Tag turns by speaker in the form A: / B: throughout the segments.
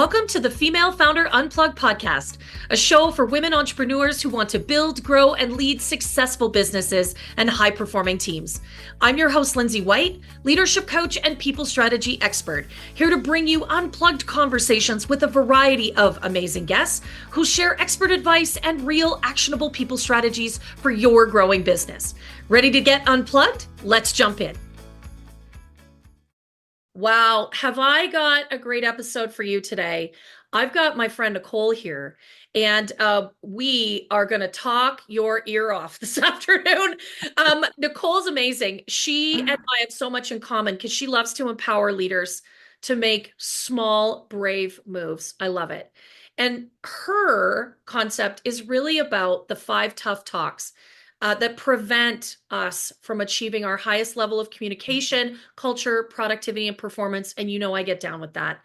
A: Welcome to the Female Founder Unplugged podcast, a show for women entrepreneurs who want to build, grow, and lead successful businesses and high-performing teams. I'm your host, Lindsay White, leadership coach and people strategy expert, here to bring you unplugged conversations with a variety of amazing guests who share expert advice and real actionable people strategies for your growing business. Ready to get unplugged? Let's jump in. Wow, have I got a great episode for you today? I've got my friend Nicole here, and we are going to talk your ear off this afternoon. Nicole's amazing. She and I have so much in common because she loves to empower leaders to make small, brave moves. I love it. And her concept is really about the 5 tough talks that prevent us from achieving our highest level of communication, culture, productivity, and performance. And you know I get down with that.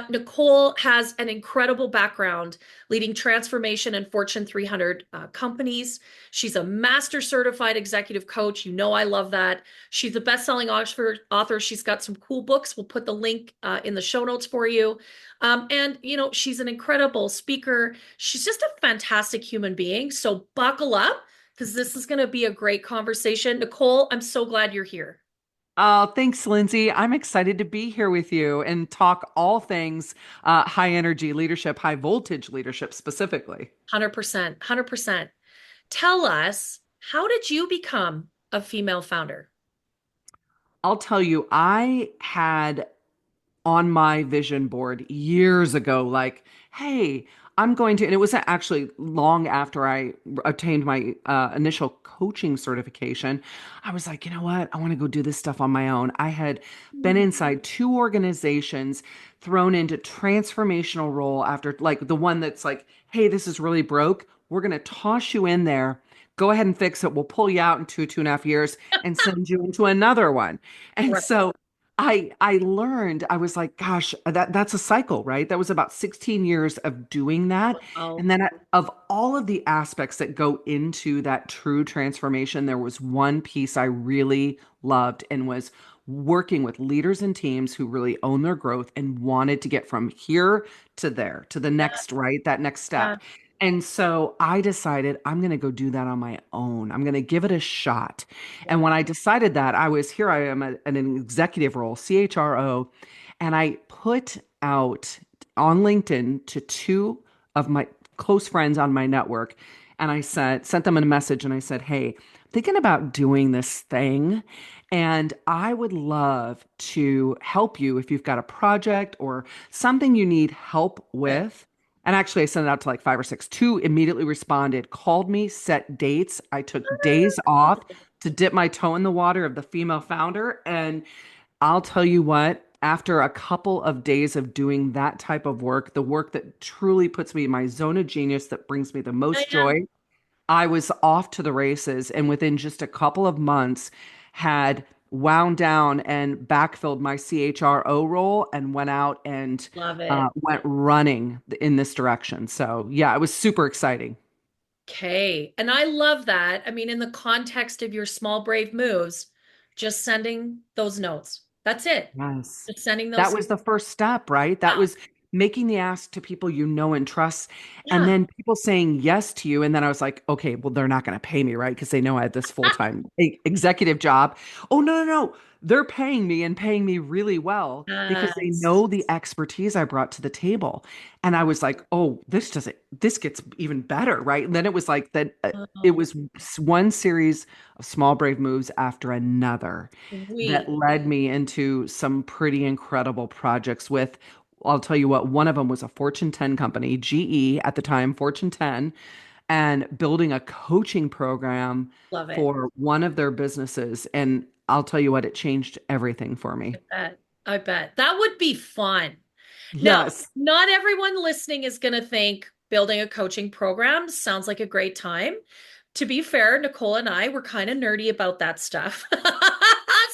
A: Nicole has an incredible background leading transformation in Fortune 300 companies. She's a master certified executive coach. You know I love that. She's a best-selling author. She's got some cool books. We'll put the link in the show notes for you. And, you know, she's an incredible speaker. She's just a fantastic human being. So buckle up, because this is going to be a great conversation. Nicole, I'm so glad you're here.
B: Oh, thanks, Lindsay. I'm excited to be here with you and talk all things high energy leadership, high voltage leadership specifically.
A: 100%, 100%. Tell us, how did you become a female founder?
B: I'll tell you, I had on my vision board years ago, like, hey, I'm going to, and it was actually long after I obtained my initial coaching certification. I was like, you know what? I want to go do this stuff on my own. I had been inside 2 organizations, thrown into transformational role after, like, the one that's like, hey, this is really broke. We're going to toss you in there. Go ahead and fix it. We'll pull you out in 2.5 years and send you into another one. And
A: Right.
B: so I learned, I was like, gosh, that's a cycle, right? That was about 16 years of doing that.
A: Oh,
B: And then of all of the aspects that go into that true transformation, there was one piece I really loved and was working with leaders and teams who really own their growth and wanted to get from here to there, to the
A: yeah,
B: next, right? That next
A: yeah,
B: step. And so I decided I'm going to go do that on my own. I'm going to give it a shot. And
A: yeah.
B: when I decided that, I was here, I am in an executive role, CHRO, and I put out on LinkedIn to 2 of my close friends on my network. And I sent them a message and I said, hey, thinking about doing this thing. And I would love to help you if you've got a project or something you need help
A: Okay.
B: with. And actually, I sent it out to like 5 or 6. 2 immediately responded, called me, set dates. I took days off to dip my toe in the water of the female founder. And I'll tell you what, after a couple of days of doing that type of work, the work that truly puts me in my zone of genius, that brings me the
A: Yeah,
B: most
A: yeah.
B: joy, I was off to the races. And within just a couple of months, had wound down and backfilled my CHRO role and went out and
A: Love it.
B: went running in this direction. So, yeah, it was super exciting.
A: Okay. And I love that. I mean, in the context of your small, brave moves, just sending those notes. That's it.
B: Yes.
A: Just sending
B: That
A: those.
B: was the first step, right? That
A: Yeah.
B: was making the ask to people you know and trust, and
A: Yeah.
B: then people saying yes to you. And then I was like, okay, well, they're not going to pay me, right? Because they know I had this full-time executive job. Oh, no, no, no. They're paying me and paying me really well because they
A: Yes.
B: know the expertise I brought to the table. And I was like, oh, this gets even better, right? And then it was like that, it
A: Oh,
B: was one series of small, brave moves after another that
A: sweet.
B: led me into some pretty incredible projects with, I'll tell you what, one of them was a Fortune 10 company, GE at the time, Fortune 10, and building a coaching program
A: Love it.
B: for one of their businesses. And I'll tell you what, it changed everything for me.
A: I bet. I bet. That would be fun. Now,
B: Yes.
A: not everyone listening is going to think building a coaching program sounds like a great time. To be fair, Nicole and I were kind of nerdy about that stuff.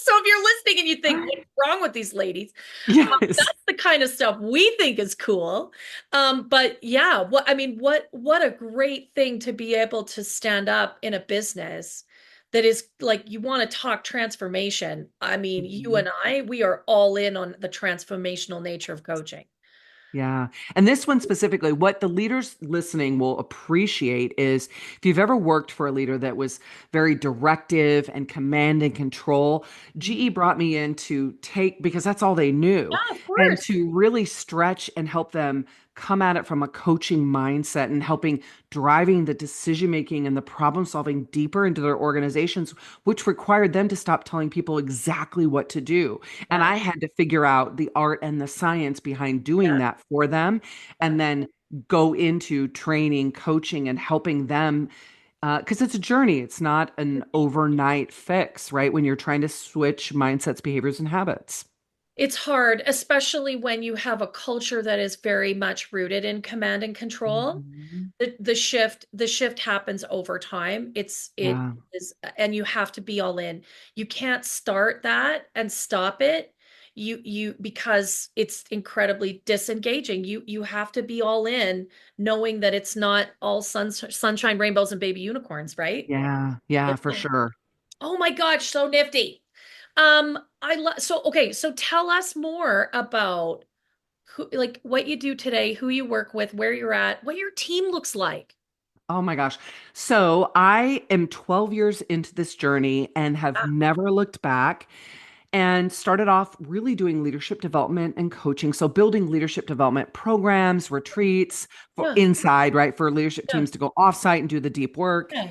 A: So if you're listening and you think, what's wrong with these ladies?
B: Yes.
A: That's the kind of stuff we think is cool. But yeah, what a great thing to be able to stand up in a business that is like, you want to talk transformation. I mean, you
B: Mhm.
A: and I, we are all in on the transformational nature of coaching.
B: Yeah. And this one specifically, what the leaders listening will appreciate is if you've ever worked for a leader that was very directive and command and control,
A: Mhm.
B: GE brought me in to take, because that's all they knew,
A: Yeah, of
B: and
A: course.
B: to really stretch and help them come at it from a coaching mindset and helping driving the decision making and the problem solving deeper into their organizations, which required them to stop telling people exactly what to do. And
A: Yeah,
B: I had to figure out the art and the science behind doing
A: yeah,
B: that for them,
A: yeah.
B: and then go into training, coaching, and helping them. Because it's a journey, it's not an overnight fix, right? When you're trying to switch mindsets, behaviors, and habits.
A: It's hard, especially when you have a culture that is very much rooted in command and control.
B: Mhm.
A: The shift happens over time. It
B: Yeah,
A: is, and you have to be all in. You can't start that and stop it. Because it's incredibly disengaging. You have to be all in, knowing that it's not all sunshine, rainbows, and baby unicorns, right?
B: yeah, yeah, for
A: Yeah.
B: sure.
A: Oh my gosh, so nifty. I love so okay, so tell us more about who, like what you do today, who you work with, where you're at, what your team looks like.
B: Oh my gosh. So I am 12 years into this journey and have
A: Ah,
B: never looked back, and started off really doing leadership development and coaching. So building leadership development programs, retreats for
A: yeah,
B: inside, right? For leadership
A: yeah,
B: teams to go offsite and do the deep work,
A: yeah.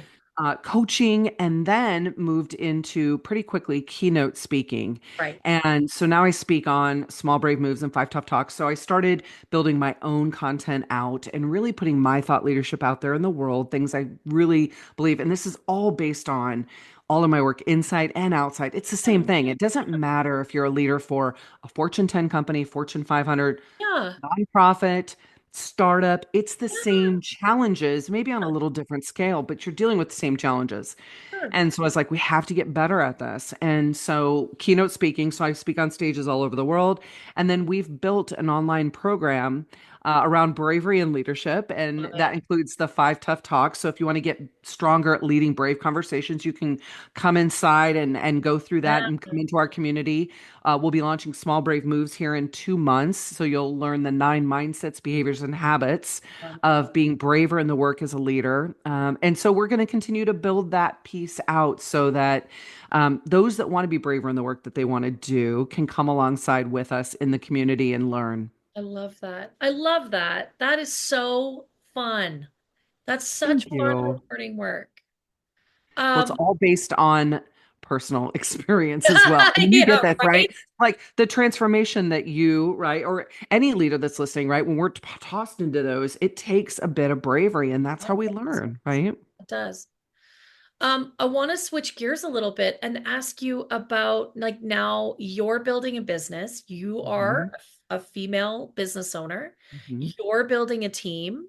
B: coaching, and then moved into pretty quickly keynote speaking.
A: Right.
B: And so now I speak on Small Brave Moves and Five Tough Talks. So I started building my own content out and really putting my thought leadership out there in the world, things I really believe. And this is all based on all of my work inside and outside. It's the same
A: Yeah,
B: thing. It doesn't matter if you're a leader for a Fortune 10 company, Fortune 500,
A: yeah,
B: nonprofit, startup, it's the
A: yeah,
B: same challenges, maybe on a little different scale, but you're dealing with the same challenges.
A: sure.
B: And so I was like, we have to get better at this. And so keynote speaking, so I speak on stages all over the world. And then we've built an online program around bravery and leadership. And
A: Love
B: that
A: it.
B: includes the five tough talks. So if you want to get stronger at leading brave conversations, you can come inside and go through
A: Yeah,
B: that and come into our community. We'll be launching Small Brave Moves here in 2 months. So you'll learn the 9 mindsets, behaviors, and habits of
A: wonderful.
B: being braver in the work as a leader. And so we're going to continue to build that piece out so that those that want to be braver in the work that they want to do can come alongside with us in the community and learn.
A: I love that. I love that. That is so fun. That's such
B: Thank
A: fun,
B: you.
A: rewarding work.
B: Well, it's
A: Um,
B: all based on personal experience as well. And you get
A: yeah,
B: that,
A: right?
B: right? Like the transformation that you, right, or any leader that's listening, right, when we're tossed into those, it takes a bit of bravery, and that's
A: Yeah,
B: how we
A: it does.
B: learn, right?
A: It does. I want to switch gears a little bit and ask you about like now you're building a business. You are
B: Mhm,
A: a female business owner.
B: mhm.
A: You're building a team.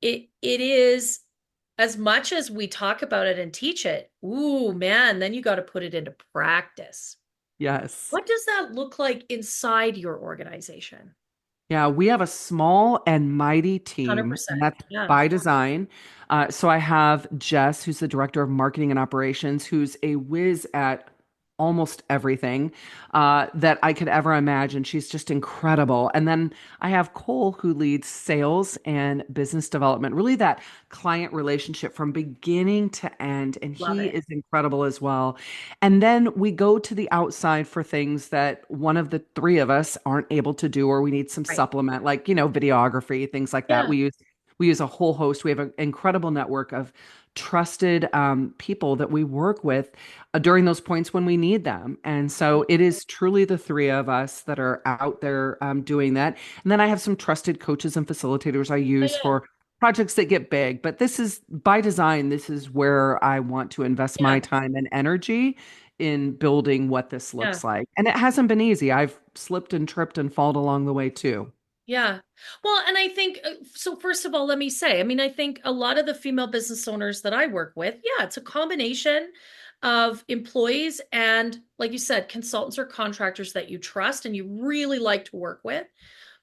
A: It is as much as we talk about it and teach it. Ooh, man, then you got to put it into practice.
B: Yes.
A: What does that look like inside your organization?
B: Yeah, we have a small and mighty team, and
A: 100%.
B: that's
A: Yeah,
B: by design. So I have Jess, who's the director of marketing and operations, who's a whiz at almost everything that I could ever imagine. She's just incredible. And then I have Cole, who leads sales and business development, really that client relationship from beginning to end. And
A: love
B: he
A: it.
B: is incredible as well. And then we go to the outside for things that one of the three of us aren't able to do, or we need some
A: Right.
B: supplement, like, videography, things like that.
A: Yeah.
B: We use a whole host. We have an incredible network of trusted people that we work with during those points when we need them. And so it is truly the three of us that are out there doing that. And then I have some trusted coaches and facilitators I use
A: Yeah.
B: for projects that get big. But this is by design, this is where I want to invest
A: Yeah.
B: my time and energy in building what this
A: Yeah.
B: looks like. And it hasn't been easy. I've slipped and tripped and fallen along the way too.
A: Yeah. Well, and I think so. First of all, let me say, I mean, I think a lot of the female business owners that I work with, yeah, it's a combination of employees and, like you said, consultants or contractors that you trust and you really like to work with.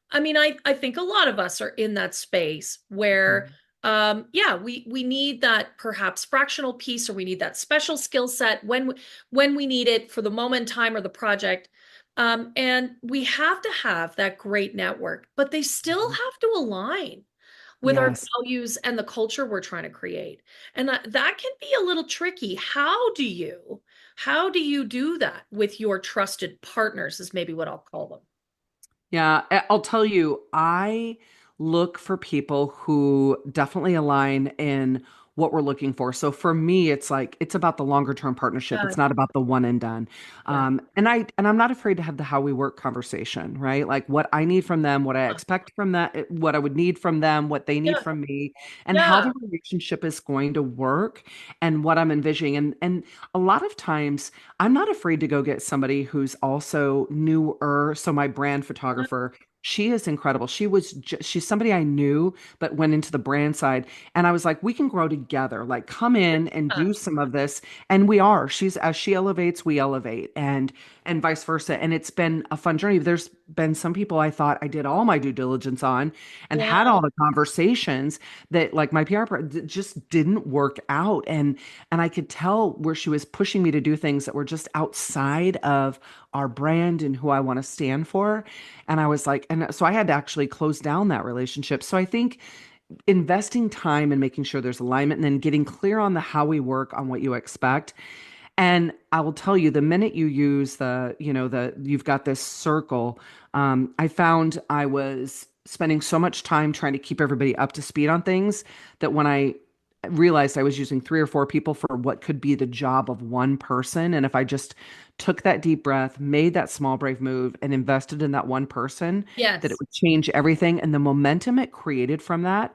A: I mean, I think a lot of us are in that space where,
B: Mhm.
A: yeah, we need that perhaps fractional piece or we need that special skill set when we need it for the moment in time or the project. And we have to have that great network, but they still
B: Mhm.
A: have to align with our
B: Yes.
A: values and the culture we're trying to create. And that can be a little tricky. How do you do that with your trusted partners is maybe what I'll call them.
B: Yeah, I'll tell you, I look for people who definitely align in what we're looking for. So for me, it's like it's about the longer term partnership. It's
A: Yes.
B: not about the one and done.
A: Yeah.
B: And I'm not afraid to have the how we work conversation, right? Like what I need from them, what I expect from that, what I would need from them, what they need
A: Yeah.
B: from me, and how
A: Yeah.
B: the relationship is going to work and what I'm envisioning. And a lot of times I'm not afraid to go get somebody who's also newer. So my brand photographer, she is incredible. She's somebody I knew, but went into the brand side. And I was like, we can grow together. Like, come in and
A: Yeah.
B: do some of this. And we are. She's as she elevates, we elevate, and vice versa. And it's been a fun journey. There's been some people I thought I did all my due diligence on and
A: Yeah.
B: had all the conversations that like my just didn't work out. And I could tell where she was pushing me to do things that were just outside of our brand and who I want to stand for. And I was like, and so I had to actually close down that relationship. So I think investing time and making sure there's alignment and then getting clear on the how we work on what you expect. And I will tell you, the minute you use you've got this circle, I found I was spending so much time trying to keep everybody up to speed on things that when I realized I was using three or four people for what could be the job of one person. And if I just took that deep breath, made that small, brave move, and invested in that one person, that it
A: Yes.
B: would change everything. And the momentum it created from that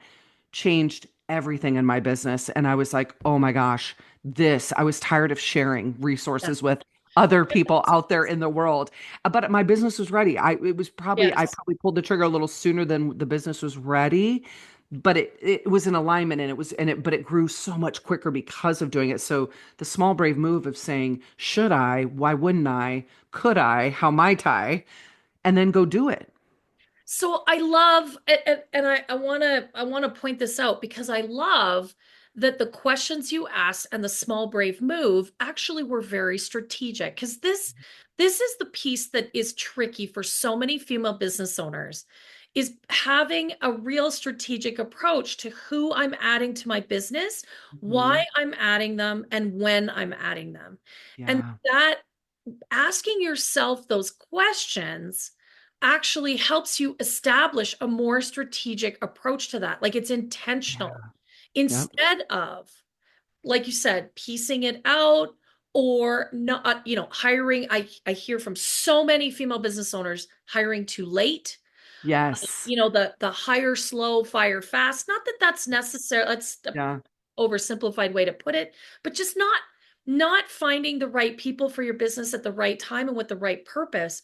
B: changed everything in my business. And I was like, oh my gosh, I was tired of sharing
A: Yeah.
B: resources with other people out there in the world. But my business was ready. I
A: Yes.
B: probably pulled the trigger a little sooner than the business was ready, but it was in alignment but it grew so much quicker because of doing it. So the small brave move of saying, should I? Why wouldn't I? Could I? How might I? And then go do it.
A: So I love and I want to point this out because I love that the questions you asked and the small brave move actually were very strategic because this is the piece that is tricky for so many female business owners is having a real strategic approach to who I'm adding to my business, why
B: Mhm.
A: I'm adding them, and when I'm adding them. And
B: Yeah.
A: that asking yourself those questions actually helps you establish a more strategic approach to that. Like it's intentional
B: Yeah. Yep.
A: instead of, like you said, piecing it out or not, hiring. I hear from so many female business owners hiring too late.
B: Yes.
A: The hire slow, fire fast. Not that that's necessary. That's
B: Yeah.
A: oversimplified way to put it, but just not finding the right people for your business at the right time and with the right purpose.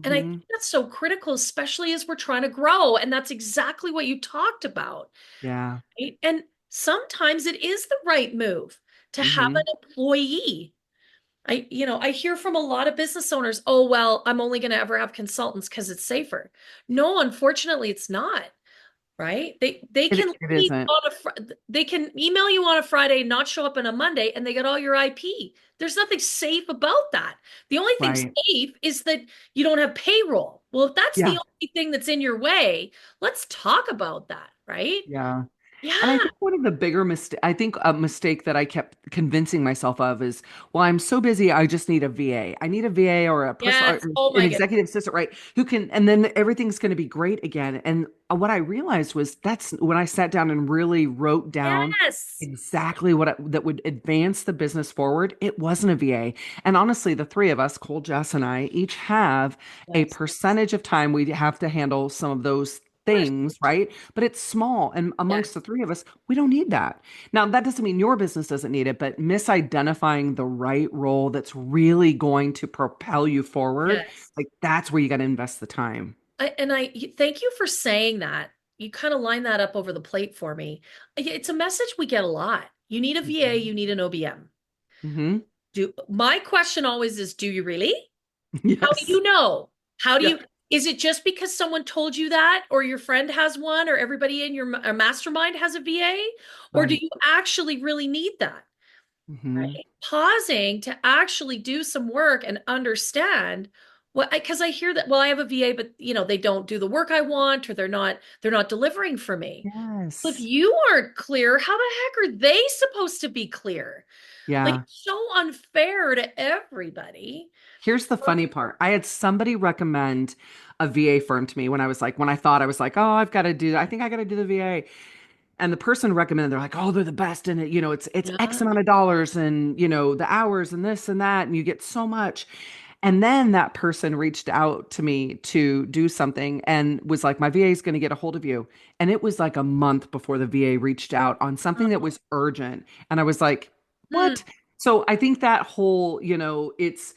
A: And I think
B: Hmm.
A: that's so critical, especially as we're trying to grow. And that's exactly what you talked about.
B: Yeah.
A: Right? And sometimes it is the right move to have
B: Hmm.
A: an employee. I hear from a lot of business owners, oh, well, I'm only going to ever have consultants because it's safer. No, unfortunately, it's not. Right? They can
B: It
A: leave
B: isn't.
A: on they can email you on a Friday, not show up on a Monday, and they get all your IP. There's nothing safe about that. The only thing
B: Right.
A: safe is that you don't have payroll. Well, if that's the
B: Yeah.
A: only thing that's in your way, let's talk about that, right?
B: Yeah. And I
A: Yeah.
B: think one of the bigger I think a mistake that I kept convincing myself of is, well, I'm so busy, I just need a VA. I need a VA or a personal,
A: Yes. Oh
B: an
A: my goodness.
B: executive assistant, right? Who can, and then everything's going to be great again. And what I realized was that's when I sat down and really wrote down
A: Yes.
B: exactly that would advance the business forward. It wasn't a VA. And honestly, the three of us, Cole, Jess, and I, each have a
A: Yes.
B: percentage of time we have to handle some of those
A: Of course.
B: things, right? But it's small. And amongst the
A: Yes.
B: three of us, we don't need that. Now, that doesn't mean your business doesn't need it, but misidentifying the right role that's really going to propel you forward,
A: Yes.
B: like that's where you got to invest the time.
A: I thank you for saying that. You kind of line that up over the plate for me. It's a message we get a lot. You need a VA,
B: Mhm.
A: you need an OBM.
B: Mhm.
A: My question always is, do you really? How do
B: Yes.
A: you know? How do
B: Yeah.
A: you, is it just because someone told you that, or your friend has one, or everybody in your mastermind has a VA? Or do
B: Right.
A: you actually really need that?
B: Mhm.
A: Right? Pausing to actually do some work and understand, Well, because I hear that, well, I have a VA, but they don't do the work I want, or they're not delivering for me. Well, if
B: Yes.
A: you aren't clear, how the heck are they supposed to be clear? Like,
B: Yeah.
A: it's so unfair to everybody.
B: Here's the funny part. I had somebody recommend a VA firm to me when I thought I was like, oh, I think I got to do the VA. And the person recommended, they're like, oh, they're the best in it. It's X
A: Yeah.
B: amount of dollars and, the hours and this and that. And you get so much. And then that person reached out to me to do something and was like, my VA is going to get a hold of you. And it was like a month before the VA reached out on something that was urgent. And I was like,
A: Hmm.
B: what? So I think that whole, it's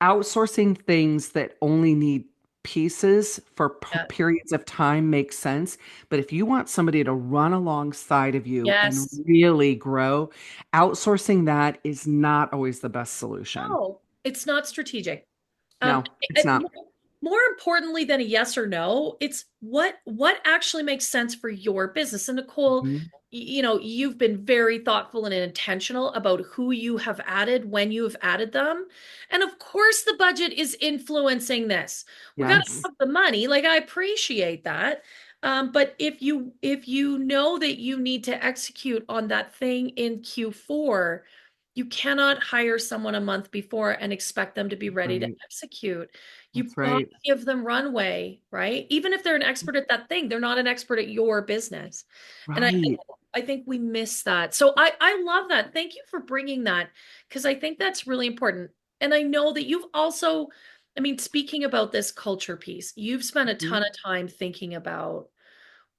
B: outsourcing things that only need pieces for
A: Yeah.
B: periods of time makes sense. But if you want somebody to run alongside of you and
A: Yes.
B: really grow, outsourcing that is not always the best solution.
A: No, it's not strategic. Um,
B: No, it's not.
A: more importantly than a yes or no, it's what actually makes sense for your business. And Nicole,
B: Mhm.
A: you've been very thoughtful and intentional about who you have added when you have added them. And of course, the budget is influencing this. We got to
B: Yes,
A: have the money. Like, I appreciate that. But if you know that you need to execute on that thing in Q4, you cannot hire someone a month before and expect them to be ready to
B: right.
A: execute. You've
B: That's
A: got
B: right.
A: to give them runway, right? Even if they're an expert at that thing, they're not an expert at your business. And I,
B: Right.
A: I think we miss that. So I love that. Thank you for bringing that, because I think that's really important. And I know that you've also, I mean, speaking about this culture piece, you've spent a ton
B: Mhm.
A: of time thinking about,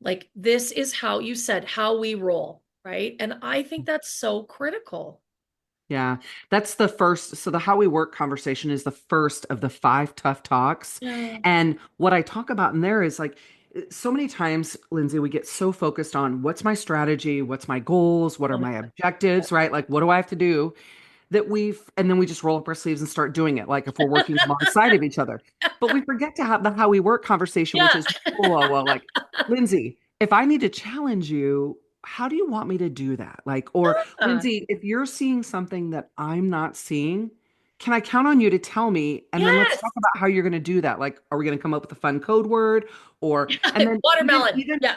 A: like, this is how you said, how we roll, right? And I think that's so critical.
B: Yeah, that's the first. So the how we work conversation is the first of the five tough talks.
A: Yeah.
B: And what I talk about in there is like so many times, Lindsay, we get so focused on what's my strategy, what's my goals, what are
A: Oh my
B: my
A: God.
B: objectives, right? Like what do I have to do? And then we just roll up our sleeves and start doing it, like if we're working alongside of each other. But we forget to have the how we work conversation, which
A: Yeah.
B: is, whoa, whoa, whoa, like, Lindsay, if I need to challenge you, how do you want me to do that? Like, or
A: Yeah.
B: Lindsay, if you're seeing something that I'm not seeing, can I count on you to tell me? And then let's
A: Yes.
B: talk about how you're going to do that. Like, are we going to come up with a fun code word? And then
A: Watermelon. Yeah.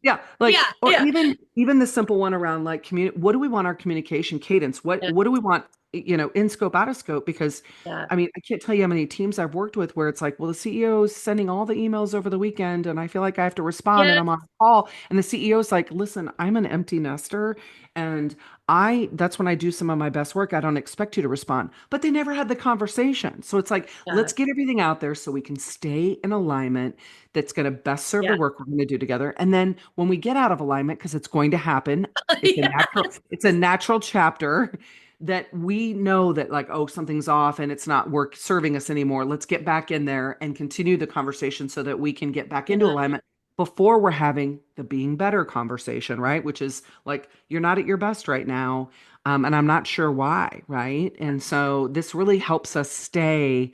B: yeah, like,
A: Yeah.
B: or
A: Yeah.
B: even the simple one around like what do we want our communication cadence?
A: Yeah.
B: What do we want, in scope, out of scope? Because
A: Yeah.
B: I mean, I can't tell you how many teams I've worked with where it's like, well, the CEO is sending all the emails over the weekend and I feel like I have to respond and
A: Yes.
B: I'm on call. And the CEO is like, listen, I'm an empty nester and that's when I do some of my best work. I don't expect you to respond. But they never had the conversation. So it's like,
A: Yeah.
B: let's get everything out there so we can stay in alignment that's going to best serve
A: Yeah.
B: the work we're going to do together. And then when we get out of alignment, because it's going to happen,
A: Yeah.
B: it's a natural chapter that we know that like, oh, something's off and it's not work serving us anymore. Let's get back in there and continue the conversation so that we can get back into
A: Yeah.
B: alignment before we're having the being better conversation, right? Which is like, you're not at your best right now. And I'm not sure why, right? And so this really helps us stay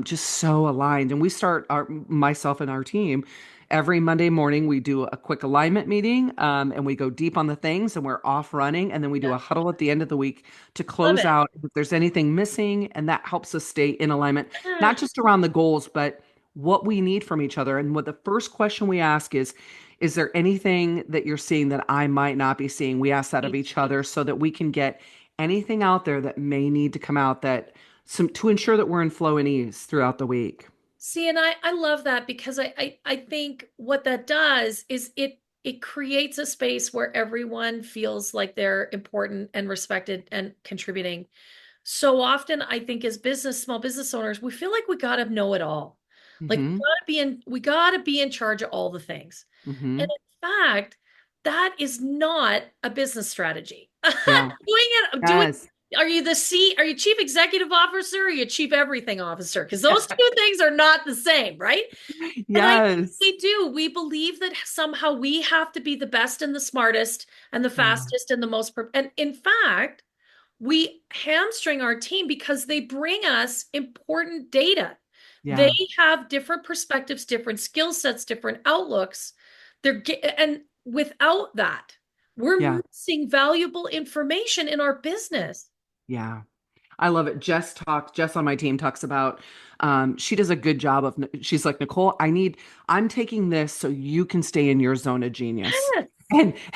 B: just so aligned. And we start myself and our team every Monday morning. We do a quick alignment meeting, and we go deep on the things, and we're off running. And then we do
A: Yeah.
B: a huddle at the end of the week to
A: Love
B: close
A: it.
B: out if there's anything missing, and that helps us stay in alignment,
A: Yeah.
B: not just around the goals, but what we need from each other. And what the first question we ask is there anything that you're seeing that I might not be seeing? We ask that of each other so that we can get anything out there that may need to come out that some to ensure that we're in flow and ease throughout the week.
A: See, and I love that, because I think what that does is it creates a space where everyone feels like they're important and respected and contributing. So often, I think, as small business owners, we feel like we gotta know it all. Like,
B: Mm-hmm.
A: we gotta be in charge of all the things.
B: Mm-hmm.
A: And in fact, that is not a business strategy.
B: Yeah.
A: Doing
B: Yes.
A: are you chief executive officer, or are you chief everything officer? Because those two things are not the same, right? And I think
B: Yes.
A: we do. We believe that somehow we have to be the best and the smartest and the
B: Yeah.
A: fastest and the most, and in fact, we hamstring our team because they bring us important data. They
B: Yeah.
A: have different perspectives, different skill sets, different outlooks. And without that, we're
B: Yeah.
A: missing valuable information in our business.
B: Yeah. I love it. Jess on my team talks about, she does a good job of, she's like, Nicole, I'm taking this so you can stay in your zone of genius.
A: Yes.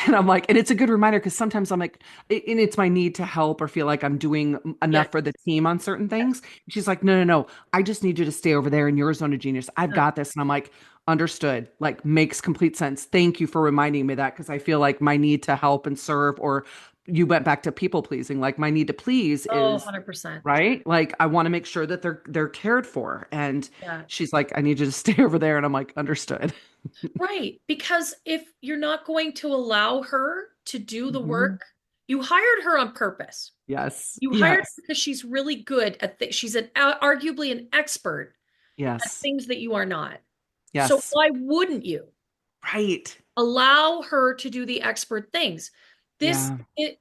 B: And I'm like, and it's a good reminder because sometimes I'm like, and it's my need to help or feel like I'm doing
A: Yes.
B: enough for the team on certain things. She's like, no, no, no. I just need you to stay over there in your zone of genius. I've got this. And I'm like, understood. Like, makes complete sense. Thank you for reminding me that because I feel like my need to help and serve, or you went back to people pleasing. Like, my need to please
A: Oh,
B: is,
A: 100%.
B: right? Like, I want to make sure that they're cared for. And
A: Yeah.
B: she's like, I need you to stay over there. And I'm like, understood.
A: Right. Because if you're not going to allow her to do the
B: Mhm.
A: work, you hired her on purpose.
B: Yes.
A: You hired her
B: Yes.
A: because she's really good at she's arguably an expert at
B: Yes.
A: things that you are not. So
B: Yes.
A: why wouldn't you
B: Right.
A: allow her to do the expert things? This,
B: Yeah.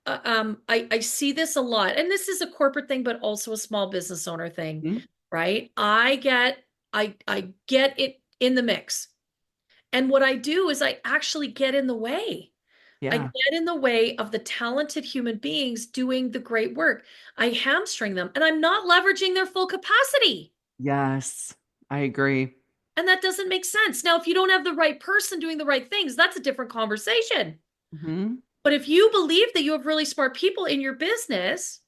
A: I see this a lot, and this is a corporate thing, but also a small business owner thing,
B: Mhm.
A: right? I get it in the mix. And what I do is I actually get in the way. I
B: Yeah.
A: get in the way of the talented human beings doing the great work. I hamstring them and I'm not leveraging their full capacity.
B: Yes. I agree.
A: And that doesn't make sense. Now, if you don't have the right person doing the right things, that's a different conversation.
B: Hmm.
A: But if you believe that you have really smart people in your business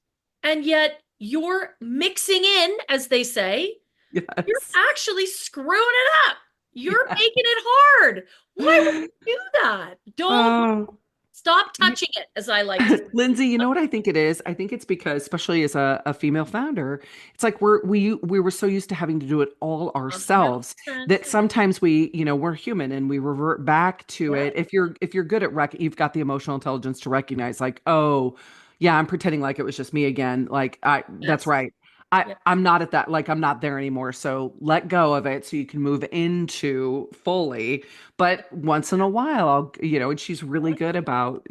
A: and yet you're mixing in, as they say, you're
B: Yes.
A: actually screwing it up. You're
B: Yeah.
A: making it hard. Why would you do that? Don't
B: Oh.
A: stop touching it, as I like to say.
B: Lindsay, you know what I think it is? I think it's because, especially as a female founder, it's like we were so used to having to do it all ourselves
A: 100%.
B: that sometimes we're human and we revert back to
A: Yeah.
B: it. If you're good at you've got the emotional intelligence to recognize, like, oh, yeah, I'm pretending like it was just me again. Like, that's
A: Yes.
B: right.
A: Yeah.
B: I'm not at that, like I'm not there anymore. So let go of it so you can move into fully. But once in a while, and she's really good about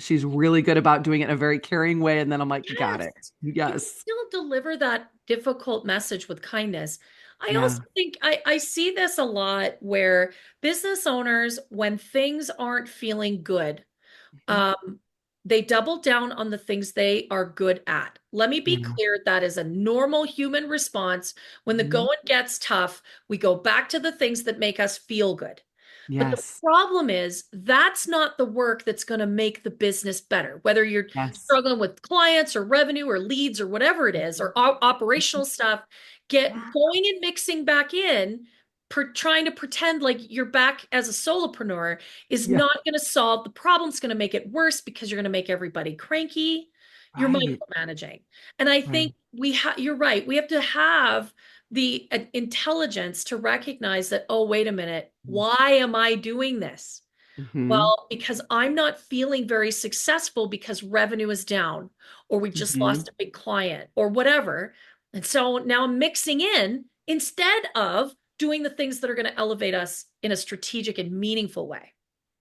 B: doing it in a very caring way. And then I'm like, got
A: Yes.
B: it.
A: You can
B: Yes.
A: still deliver that difficult message with kindness. I also
B: Yeah.
A: think I see this a lot where business owners, when things aren't feeling good,
B: Mhm.
A: um, they double down on the things they are good at. Let me be
B: Yeah.
A: clear, that is a normal human response. When the
B: Mhm.
A: going gets tough, we go back to the things that make us feel good. But the
B: Yes.
A: problem is that's not the work that's going to make the business better. Whether you're
B: Yes.
A: struggling with clients or revenue or leads or whatever it is, or operational stuff, get
B: Yeah.
A: going and mixing back in, trying to pretend like you're back as a solopreneur is
B: Yeah.
A: not going to solve the problem. It's going to make it worse because you're going to make everybody cranky. You're
B: Right.
A: micromanaging. And I
B: Right.
A: think you're right. We have to have the intelligence to recognize that, oh, wait a minute, why am I doing this?
B: Mm-hmm.
A: Well, because I'm not feeling very successful because revenue is down, or we just
B: Hmm.
A: lost a big client, or whatever. And so now I'm mixing in instead of doing the things that are going to elevate us in a strategic and meaningful way.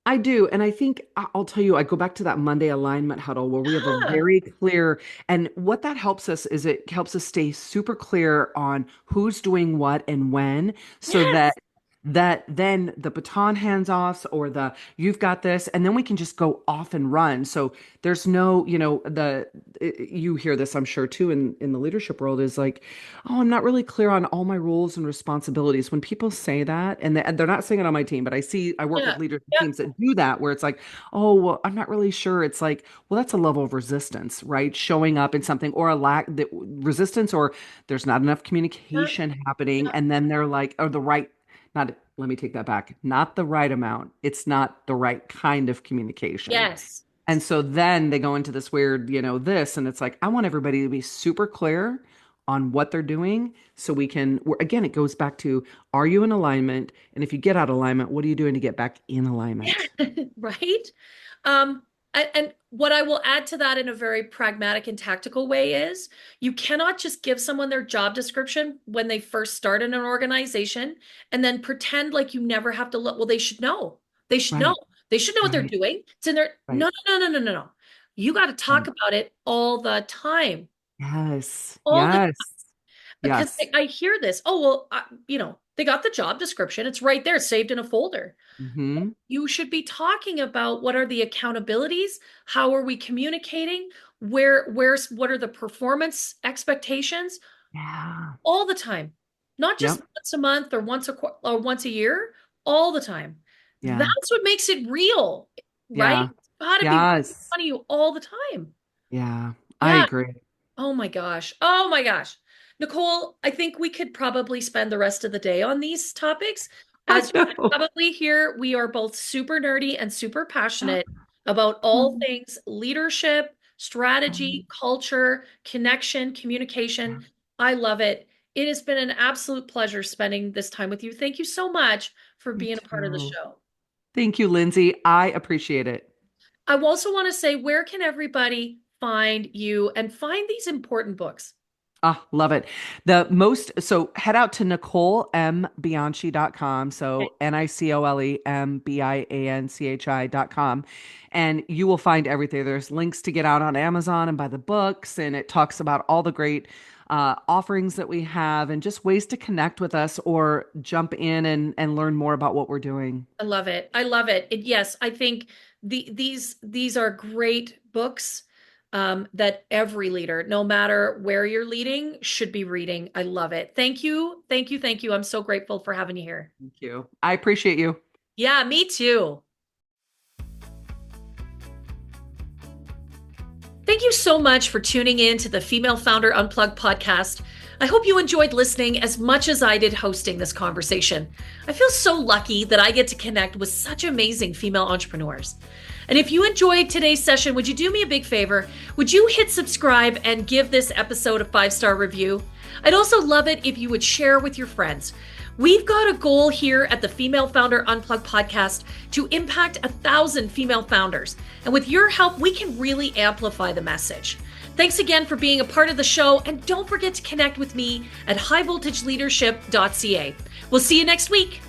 B: I do. And I think I'll tell you, I go back to that Monday alignment huddle where we have a
A: Ah,
B: very clear, and what that helps us is it helps us stay super clear on who's doing what and when, so that
A: yes.
B: then the baton hands offs or the you've got this, and then we can just go off and run. So there's no, you hear this, I'm sure too, in the leadership world is like, oh, I'm not really clear on all my roles and responsibilities. When people say that, and they're not saying it on my team, but I work with
A: Yeah.
B: leaders and
A: Yeah.
B: teams that do that, where it's like, oh, well, I'm not really sure. It's like, well, that's a level of resistance, right? Showing up in something or a lack the resistance, or there's not enough
A: Yeah.
B: communication happening.
A: Yeah.
B: And then they're like, or the right, not, let me take that back, not the right amount. It's not the right kind of communication.
A: Yes.
B: And so then they go into this weird, this, and it's like, I want everybody to be super clear on what they're doing so we can, again, it goes back to, are you in alignment? And if you get out of alignment, what are you doing to get back in alignment?
A: Yeah. Right. Um, and what I will add to that in a very pragmatic and tactical way is you cannot just give someone their job description when they first start in an organization and then pretend like you never have to look. Well, they should know. They should know.
B: Right,
A: They should know what they're
B: right,
A: doing. It's in there.
B: right,
A: No, no, no, no, no, no, no. You got to talk
B: right.
A: about it all the time.
B: Yes,
A: All the
B: yes,
A: because
B: yes.
A: I hear this. Oh, well, they got the job description. It's right there, saved in a folder.
B: Hmm.
A: You should be talking about what are the accountabilities? How are we communicating? what are the performance expectations
B: Yeah.
A: all the time, not just
B: Yep.
A: once a month or or once a year, all the time.
B: Yeah.
A: That's what makes it real, right?
B: Yeah.
A: It's got to be in
B: Yes.
A: front of you all the time.
B: Yeah. I
A: Yeah.
B: agree.
A: Oh my gosh. Oh my gosh. Nicole, I think we could probably spend the rest of the day on these topics.
B: I
A: As you can
B: know.
A: probably hear, we are both super nerdy and super passionate about all things leadership, strategy, culture, connection,
B: Yeah.
A: communication. I love it. It has been an absolute pleasure spending this time with you. Thank you so much for
B: Me
A: being a part of the
B: too.
A: show.
B: Thank you, Lindsay. I appreciate it.
A: I also want to say, where can everybody find you and find these important books?
B: Ah, love it. So head out to NicoleMBianchi.com.
A: Okay.
B: So NicoleMBianchi.com. And you will find everything. There's links to get out on Amazon and buy the books. And it talks about all the great offerings that we have and just ways to connect with us or jump in and learn more about what we're doing.
A: I love it. I love it. Yes, I think these are great books that every leader, no matter where you're leading, should be reading. I love it. Thank you. Thank you. Thank you. I'm so grateful for having you here.
B: Thank you. I appreciate you.
A: Yeah, me too. Thank you so much for tuning in to the Female Founder Unplugged podcast. I hope you enjoyed listening as much as I did hosting this conversation. I feel so lucky that I get to connect with such amazing female entrepreneurs. And if you enjoyed today's session, would you do me a big favor? Would you hit subscribe and give this episode a 5-star review? I'd also love it if you would share with your friends. We've got a goal here at the Female Founder Unplugged podcast to impact 1,000 female founders. And with your help, we can really amplify the message. Thanks again for being a part of the show. And don't forget to connect with me at highvoltageleadership.ca. We'll see you next week.